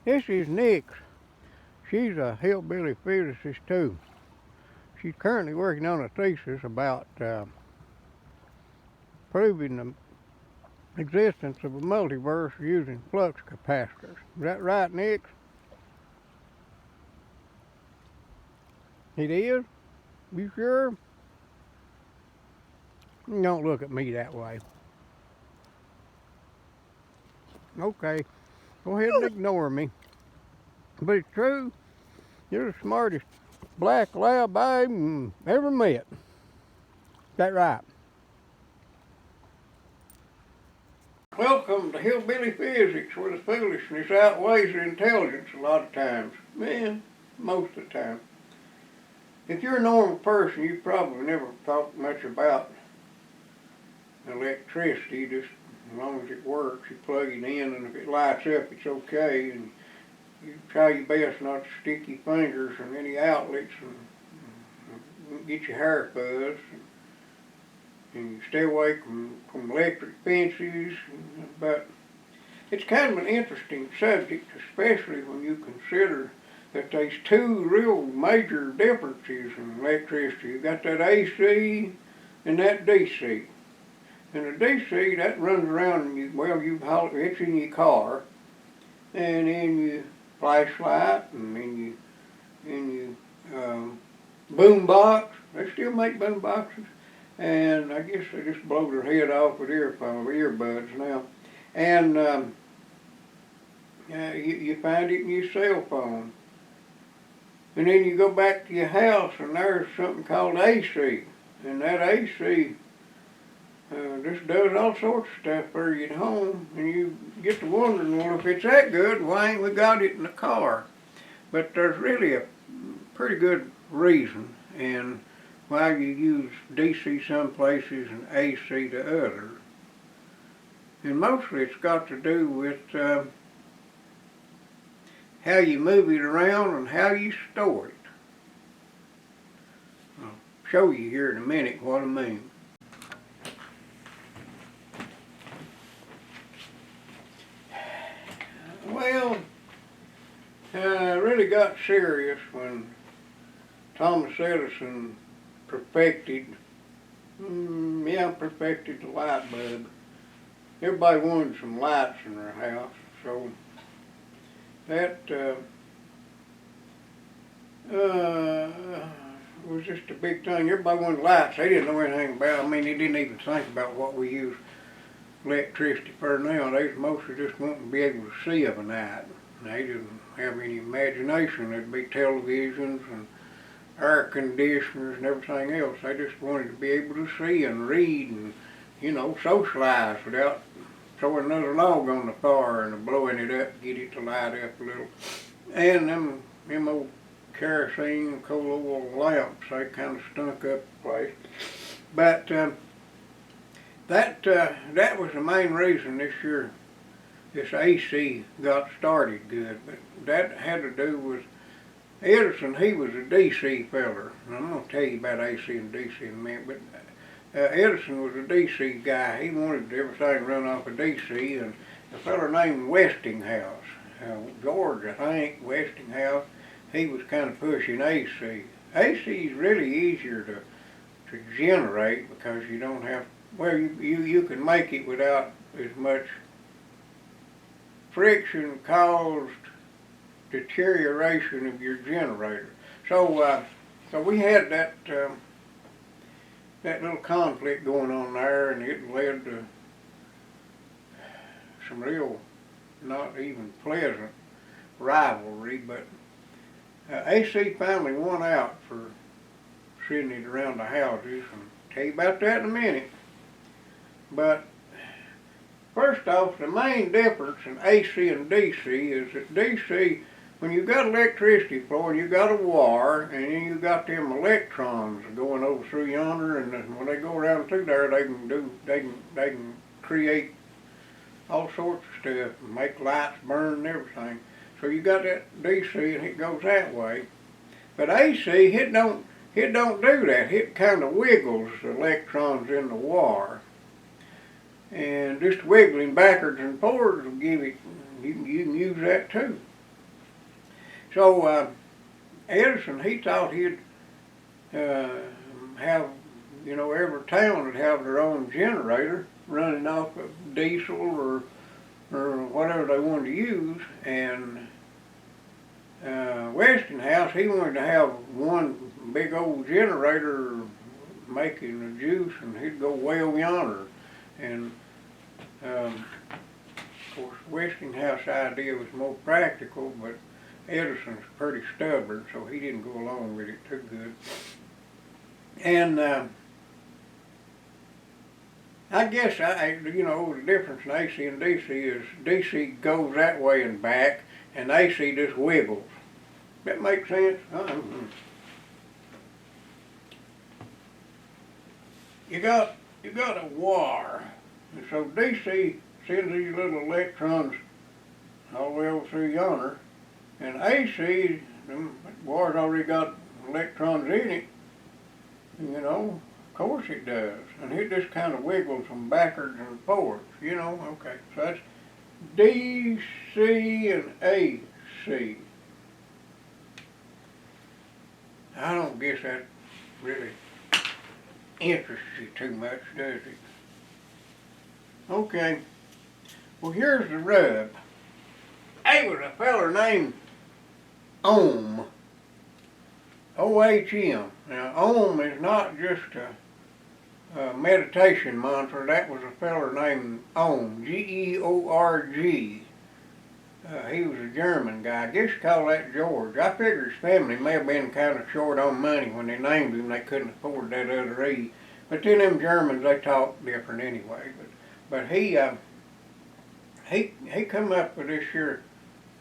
This is Nix. She's a hillbilly physicist too. She's currently working on a thesis about proving the existence of a multiverse using flux capacitors. Is that right, Nix? It is? You sure? Don't look at me that way. Okay, go ahead and ignore me. But it's true. You're the smartest black lab I ever met. Is that right? Welcome to Hillbilly Physics, where the foolishness outweighs the intelligence a lot of times. Man, most of the time. If you're a normal person, you probably never thought much about electricity. Just as long as it works, you plug it in, and if it lights up, it's okay. And you try your best not to stick your fingers in any outlets and get your hair buzzed. And you stay away from electric fences. But it's kind of an interesting subject, especially when you consider that there's two real major differences in electricity. You've got that AC and that DC. And the DC, that runs around and it's in your car, and in your flashlight, and in your boom box. They still make boom boxes. And I guess they just blow their head off with earbuds now. And you find it in your cell phone. And then you go back to your house and there's something called AC. And that AC just does all sorts of stuff for you at home. And you get to wondering, well, if it's that good, why ain't we got it in the car? But there's really a pretty good reason. And why you use DC some places and AC to others. And mostly it's got to do with how you move it around and how you store it. I'll show you here in a minute what I mean. Well, I really got serious when Thomas Edison perfected the light bulb. Everybody wanted some lights in their house, so that was just a big thing. Everybody wanted lights. They didn't know anything about it. I mean, they didn't even think about what we use electricity for now. They was mostly just wanting to be able to see of a night. They didn't have any imagination. There'd be televisions and air conditioners and everything else. They just wanted to be able to see and read and, socialize without throwing another log on the fire and blowing it up, get it to light up a little. And them old kerosene, coal oil lamps, they kind of stunk up the place. But that was the main reason this AC got started good. But that had to do with Edison. He was a DC feller. I'm going to tell you about AC and DC in a minute, but Edison was a DC guy. He wanted everything run off of DC, and a feller named Westinghouse, George, I think, Westinghouse, he was kind of pushing AC. AC is really easier to generate because you don't have, you can make it without as much friction caused deterioration of your generator. So we had that little conflict going on there, and it led to some real, not even pleasant rivalry. But AC finally won out for sending it around the houses, and I'll tell you about that in a minute. But first off, the main difference in AC and DC is that DC, when you got electricity flowing, you got a wire, and then you got them electrons going over through yonder, and when they go around through there, they can create all sorts of stuff and make lights burn and everything. So you got that DC, and it goes that way. But AC, it don't do that. It kind of wiggles the electrons in the wire. And just wiggling backwards and forwards will give it, you can use that too. So Edison, he thought he'd have, every town would have their own generator running off of diesel or whatever they wanted to use. And Westinghouse, he wanted to have one big old generator making the juice, and he'd go well yonder. And of course, Westinghouse idea was more practical, but Edison's pretty stubborn, so he didn't go along with it too good. And I guess the difference in AC and DC is DC goes that way and back, and AC just wiggles. That makes sense? You got a wire, and so DC sends these little electrons all the way over through yonder, and AC, the wire's already got electrons in it. Of course it does, and it just kind of wiggles them backwards and forwards. Okay. So that's DC and AC. I don't guess that really interests you too much, does it? Okay. Well, here's the rub. There was a feller named Ohm. O-H-M. Now, Ohm is not just a meditation mantra. That was a feller named Ohm. Georg. He was a German guy. I guess you call that George. I figure his family may have been kind of short on money when they named him. They couldn't afford that other E. But then them Germans, they talk different anyway. But he come up with this here.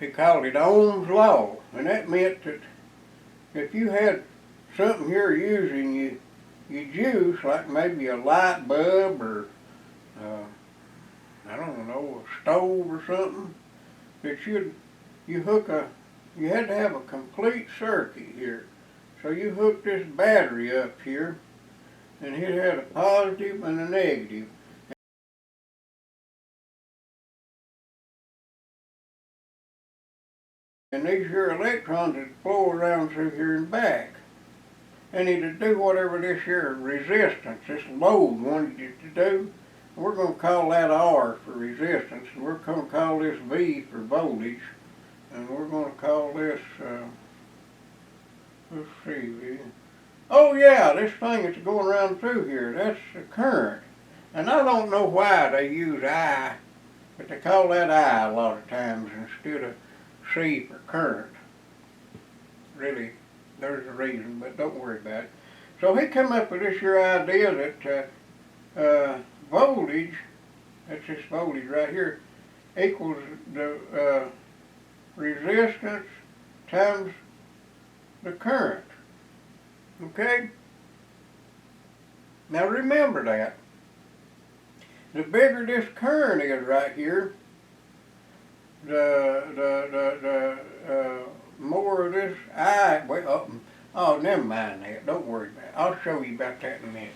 He called it Ohm's Law, and that meant that if you had something here using your juice, like maybe a light bulb or I don't know, a stove or something, that you had to have a complete circuit here. So you hook this battery up here, and it had a positive and a negative. And these here electrons would flow around through here and back. And it'd do whatever this here resistance, this load wanted it to do. We're going to call that R for resistance, and we're going to call this V for voltage, and we're going to call this, let's see, V. Oh yeah, this thing that's going around through here, that's the current. And I don't know why they use I, but they call that I a lot of times instead of C for current. Really, there's a reason, but don't worry about it. So he come up with this here idea that voltage, that's this voltage right here, equals the resistance times the current. Okay? Now remember that. The bigger this current is right here, the more of this I, well, oh, never mind that. Don't worry about it. I'll show you about that in a minute.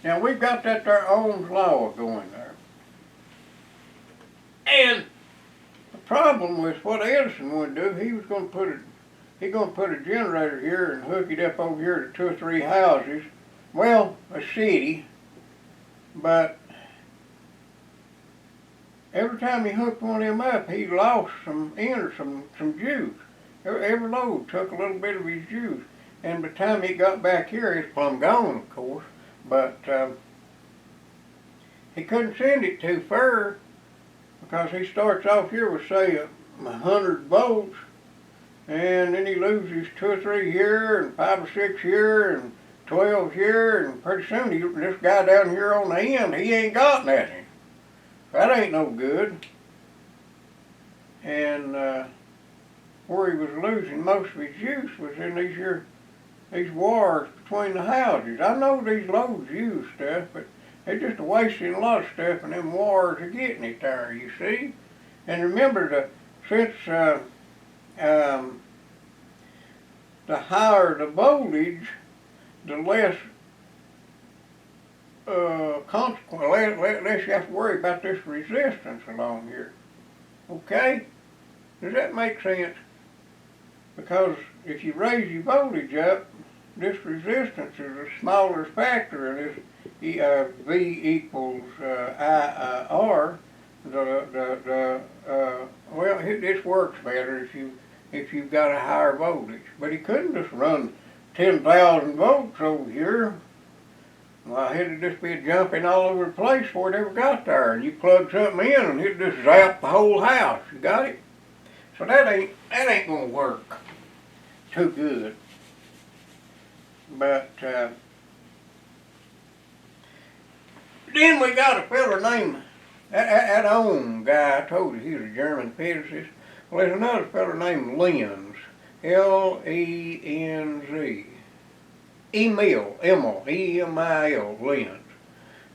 Now we've got that there Ohm's Law going there. And the problem with what Edison would do, he was going to put a generator here and hook it up over here to 2 or 3 houses. Well, a city, but every time he hooked one of them up, he lost some juice. Every load took a little bit of his juice. And by the time he got back here, it's plumb gone, of course. But he couldn't send it too far because he starts off here with, say, 100 volts, and then he loses 2 or 3 here, and 5 or 6 here, and 12 here, and pretty soon this guy down here on the end, he ain't got nothing. That ain't no good. And where he was losing most of his juice was in these wires between the houses. I know these loads use stuff, but they're just wasting a lot of stuff, and them wires are getting it there, you see. And remember, since the higher the voltage, the less less you have to worry about this resistance along here. Okay? Does that make sense? Because if you raise your voltage up, this resistance is a smaller factor, and this V equals R. Well, this works better if you've got a higher voltage. But he couldn't just run 10,000 volts over here. Well, it'd just be jumping all over the place before it ever got there. And you plug something in, and it'd just zap the whole house. You got it? So that ain't gonna work too good. But then we got a fella named that Ohm guy. I told you he was a German physicist. Well, there's another fella named Lenz, Lenz. Emil, E-M-I-L, Lenz.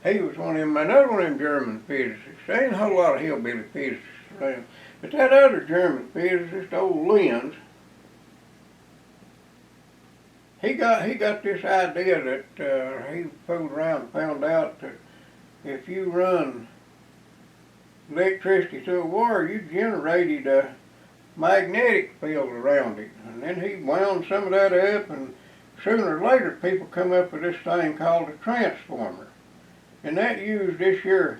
He was another one of them German physicists. There ain't a whole lot of hillbilly physicists around. But that other German physicist, old Lenz, he got this idea that he fooled around and found out that if you run electricity through a wire, you generated a magnetic field around it. And then he wound some of that up, and sooner or later people come up with this thing called a transformer. And that used this your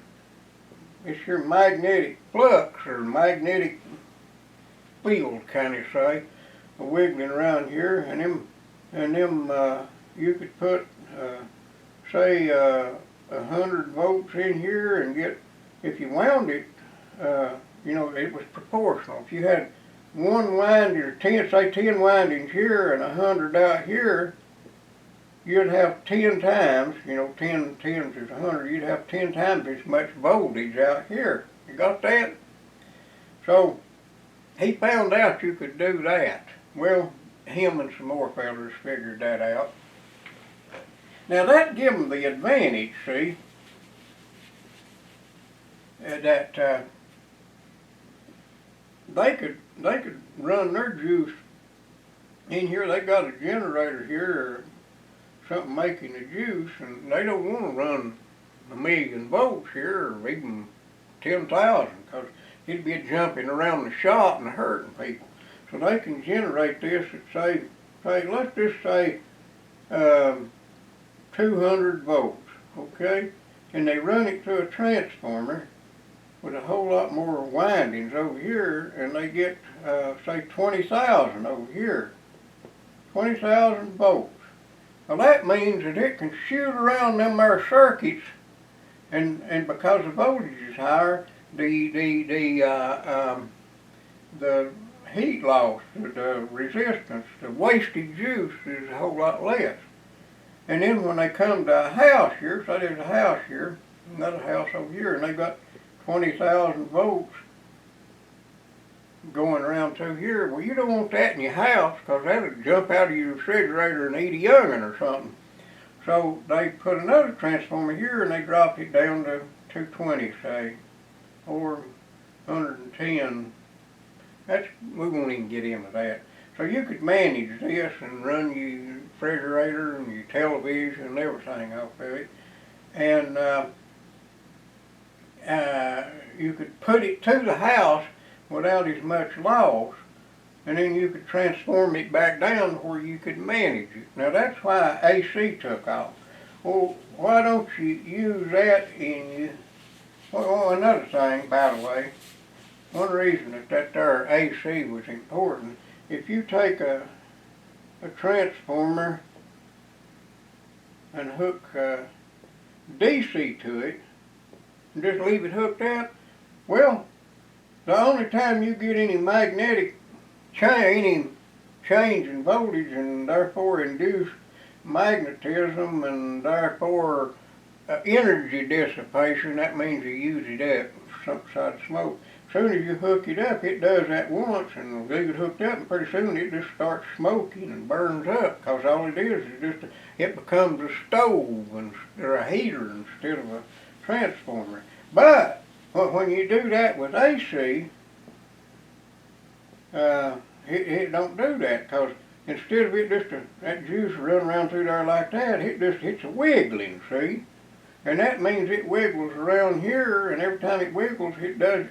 magnetic flux or magnetic field, kind of say, wiggling around here, and them you could put say 100 volts in here and get, if you wound it, you know, it was proportional. If you had one winding, or 10 windings here and 100 out here, you'd have 10 times, you know, 10 tens is 100, you'd have 10 times as much voltage out here. You got that? So he found out you could do that. Well, him and some more fellas figured that out. Now that gave them the advantage, see, that they could run their juice in here. They got a generator here or something making the juice, and they don't want to run 1,000,000 volts here or even 10,000, because it'd be jumping around the shop and hurting people. So they can generate this at say let's just say 200 volts, okay? And they run it through a transformer with a whole lot more windings over here, and they get say 20,000 over here, 20,000 volts. Well, that means that it can shoot around them there circuits, and because the voltage is higher, the heat loss, the resistance, the wasted juice is a whole lot less. And then when they come to a house here, say there's a house here, another house over here, and they've got 20,000 volts going around through here. Well, you don't want that in your house, because that'll jump out of your refrigerator and eat a young'un or something. So they put another transformer here, and they dropped it down to 220, say, or 110. We won't even get into that. So you could manage this and run your refrigerator and your television and everything off of it. And you could put it to the house without as much loss, and then you could transform it back down where you could manage it. Now that's why AC took off. Well, why don't you use that in you? Well, another thing, by the way, one reason that there AC was important, if you take a transformer and hook DC to it, and just leave it hooked up, well, the only time you get any magnetic change in voltage, and therefore induce magnetism, and therefore energy dissipation, that means you use it up, some side of smoke. As soon as you hook it up, it does that once, and leave it hooked up, and pretty soon it just starts smoking and burns up, because all it is just, it becomes a stove or a heater instead of a transformer. But when you do that with AC, it don't do that, because instead of it just that juice running around through there like that, it's a wiggling, see? And that means it wiggles around here, and every time it wiggles, it does,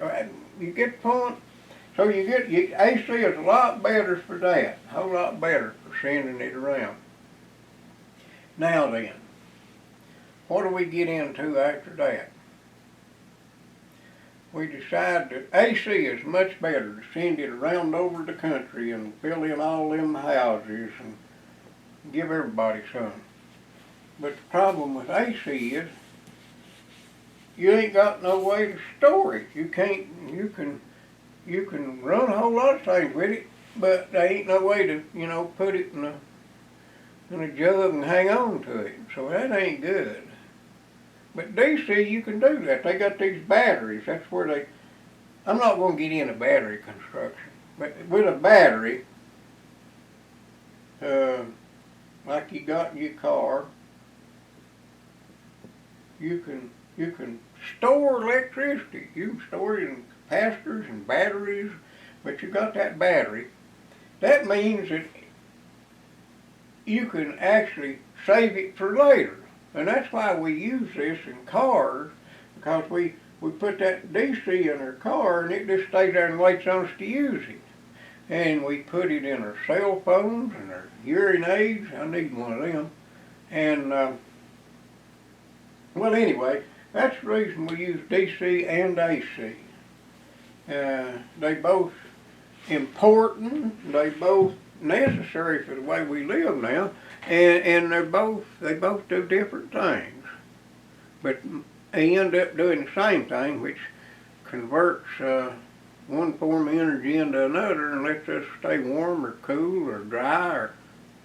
you get the point? So AC is a lot better for that, a whole lot better for sending it around. Now then, what do we get into after that? We decide that AC is much better to send it around over the country and fill in all them houses and give everybody some. But the problem with AC is you ain't got no way to store it. You can run a whole lot of things with it, but there ain't no way to, put it in a jug and hang on to it. So that ain't good. But DC, you can do that. They got these batteries. That's where I'm not going to get into battery construction, but with a battery, like you got in your car, you can store electricity. You can store it in capacitors and batteries, but you got that battery. That means that you can actually save it for later. And that's why we use this in cars, because we put that DC in our car and it just stays there and waits on us to use it. And we put it in our cell phones and our hearing aids. I need one of them. And, well anyway, that's the reason we use DC and AC. They both important, they both necessary for the way we live now, and they both do different things, but they end up doing the same thing, which converts one form of energy into another and lets us stay warm or cool or dry, or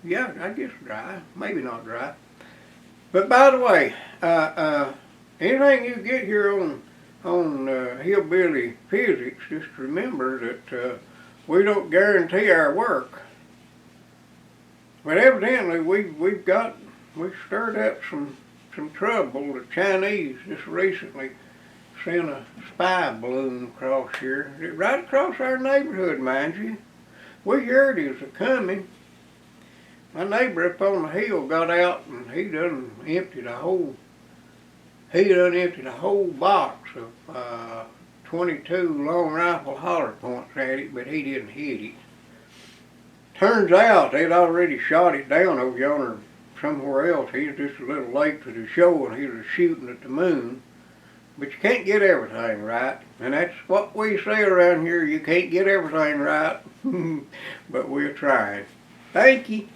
yeah, I guess dry, maybe not dry. But by the way, anything you get here on hillbilly physics, just remember that we don't guarantee our work. But evidently we've stirred up some trouble. The Chinese just recently sent a spy balloon across here, right across our neighborhood, mind you. We heard it was a-coming. My neighbor up on the hill got out and he done emptied a whole box of 22 long rifle holler points at it, but he didn't hit it. Turns out they'd already shot it down over yonder somewhere else. He was just a little late to the show and he was shooting at the moon. But you can't get everything right. And that's what we say around here, you can't get everything right. But we're trying. Thank you.